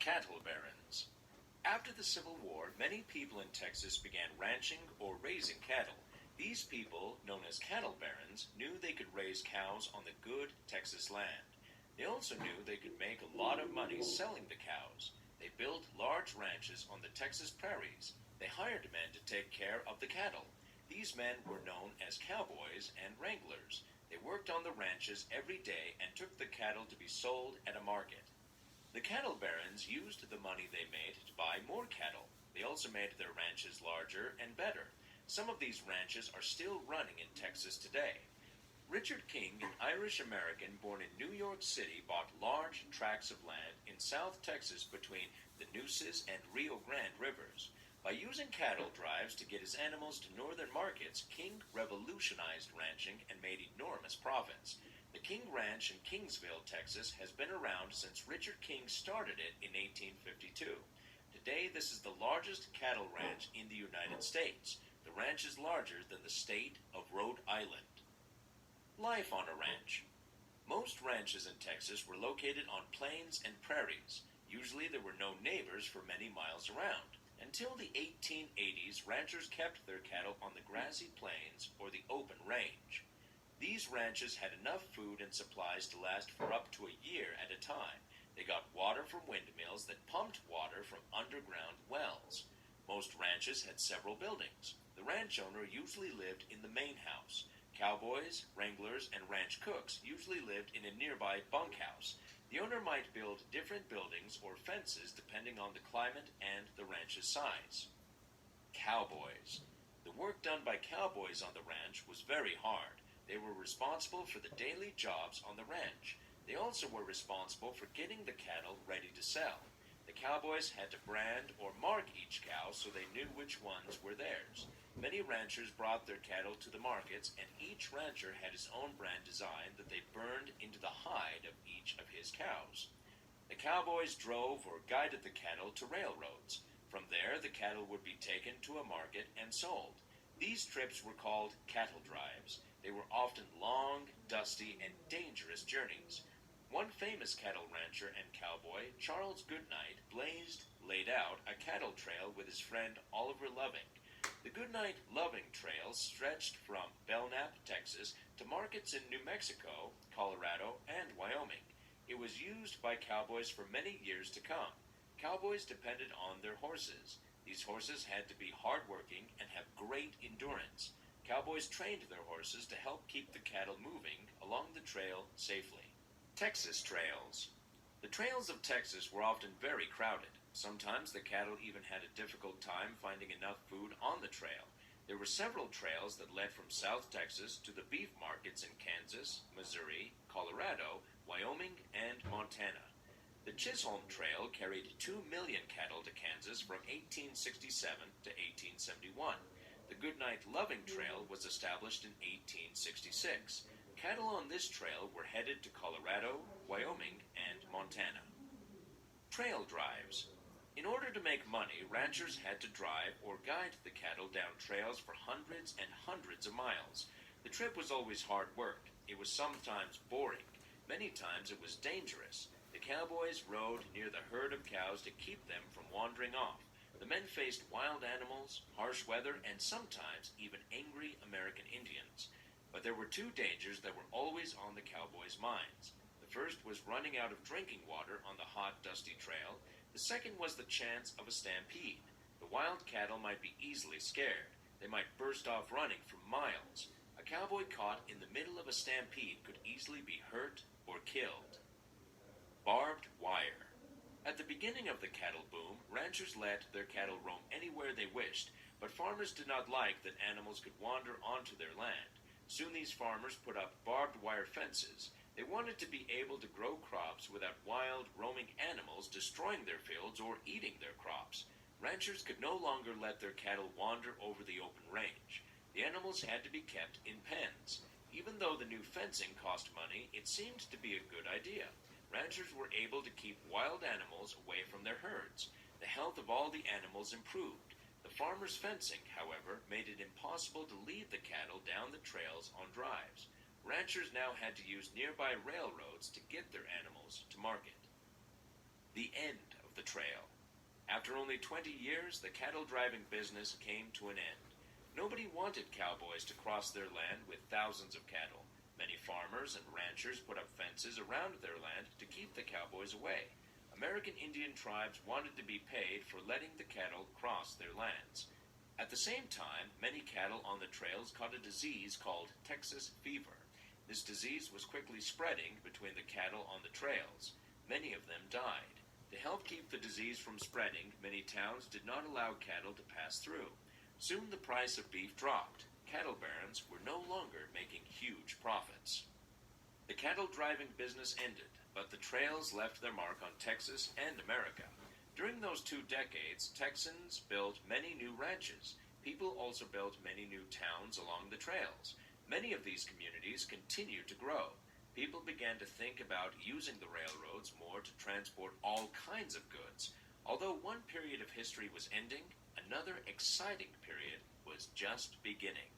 Cattle barons. After the Civil War, many people in Texas began ranching or raising cattle. These people, known as cattle barons, knew they could raise cows on the good Texas land. They also knew they could make a lot of money selling the cows. They built large ranches on the Texas prairies. They hired men to take care of the cattle. These men were known as cowboys and wranglers. They worked on the ranches every day and took the cattle to be sold at a market. The cattle barons used the money they made to buy more cattle. They also made their ranches larger and better. Some of these ranches are still running in Texas today. Richard King, an Irish American born in New York City, bought large tracts of land in South Texas between the Nueces and Rio Grande rivers. By using cattle drives to get his animals to northern markets, King revolutionized ranching and made enormous profits. The King Ranch in Kingsville, Texas, has been around since Richard King started it in 1852. Today, this is the largest cattle ranch in the United States. The ranch is larger than the state of Rhode Island. Life on a ranch. Most ranches in Texas were located on plains and prairies. Usually there were no neighbors for many miles around. Until the 1880s, ranchers kept their cattle on the grassy plains or the open range. These ranches had enough food and supplies to last for up to a year at a time. They got water from windmills that pumped water from underground wells. Most ranches had several buildings. The ranch owner usually lived in the main house. Cowboys, wranglers, and ranch cooks usually lived in a nearby bunkhouse. The owner might build different buildings or fences depending on the climate and the ranch's size. Cowboys. The work done by cowboys on the ranch was very hard. They were responsible for the daily jobs on the ranch. They also were responsible for getting the cattle ready to sell. The cowboys had to brand or mark each cow so they knew which ones were theirs. Many ranchers brought their cattle to the markets, and each rancher had his own brand design that they burned into the hide of each of his cows. The cowboys drove or guided the cattle to railroads. From there, the cattle would be taken to a market and sold. These trips were called cattle drives. They were often long, dusty, and dangerous journeys. One famous cattle rancher and cowboy, Charles Goodnight, laid out a cattle trail with his friend Oliver Loving. The Goodnight-Loving Trail stretched from Belknap, Texas, to markets in New Mexico, Colorado, and Wyoming. It was used by cowboys for many years to come. Cowboys depended on their horses. These horses had to be hardworking and have great endurance. Cowboys trained their horses to help keep the cattle moving along the trail safely. Texas trails. The trails of Texas were often very crowded. Sometimes the cattle even had a difficult time finding enough food on the trail. There were several trails that led from South Texas to the beef markets in Kansas, Missouri, Colorado, Wyoming, and Montana. The Chisholm Trail carried 2 million cattle to Kansas from 1867 to 1871. The Goodnight-Loving Trail was established in 1866. Cattle on this trail were headed to Colorado, Wyoming, and Montana. Trail drives. In order to make money, ranchers had to drive or guide the cattle down trails for hundreds and hundreds of miles. The trip was always hard work. It was sometimes boring. Many times it was dangerous. The cowboys rode near the herd of cows to keep them from wandering off. The men faced wild animals, harsh weather, and sometimes even angry American Indians. But there were two dangers that were always on the cowboys' minds. The first was running out of drinking water on the hot, dusty trail. The second was the chance of a stampede. The wild cattle might be easily scared. They might burst off running for miles. A cowboy caught in the middle of a stampede could easily be hurt or killed. Barbed wire. At the beginning of the cattle boom, ranchers let their cattle roam anywhere they wished, but farmers did not like that animals could wander onto their land. Soon these farmers put up barbed wire fences. They wanted to be able to grow crops without wild, roaming animals destroying their fields or eating their crops. Ranchers could no longer let their cattle wander over the open range. The animals had to be kept in pens. Even though the new fencing cost money, it seemed to be a good idea. Ranchers were able to keep wild animals away from their herds. The health of all the animals improved. The farmers' fencing, however, made it impossible to lead the cattle down the trails on drives. Ranchers now had to use nearby railroads to get their animals to market. The end of of the trail. After only 20 years, the cattle driving business came to an end. Nobody wanted cowboys to cross their land with thousands of cattle. Many farmers and ranchers put up fences around their land to keep the cowboys away. American Indian tribes wanted to be paid for letting the cattle cross their lands. At the same time, many cattle on the trails caught a disease called Texas fever. This disease was quickly spreading between the cattle on the trails. Many of them died. To help keep the disease from spreading, many towns did not allow cattle to pass through. Soon the price of beef dropped. Cattle barons were no longer making huge profits. The cattle driving business ended, but the trails left their mark on Texas and America. During those 2 decades, Texans built many new ranches. People also built many new towns along the trails. Many of these communities continued to grow. People began to think about using the railroads more to transport all kinds of goods. Although one period of history was ending, another exciting period was just beginning.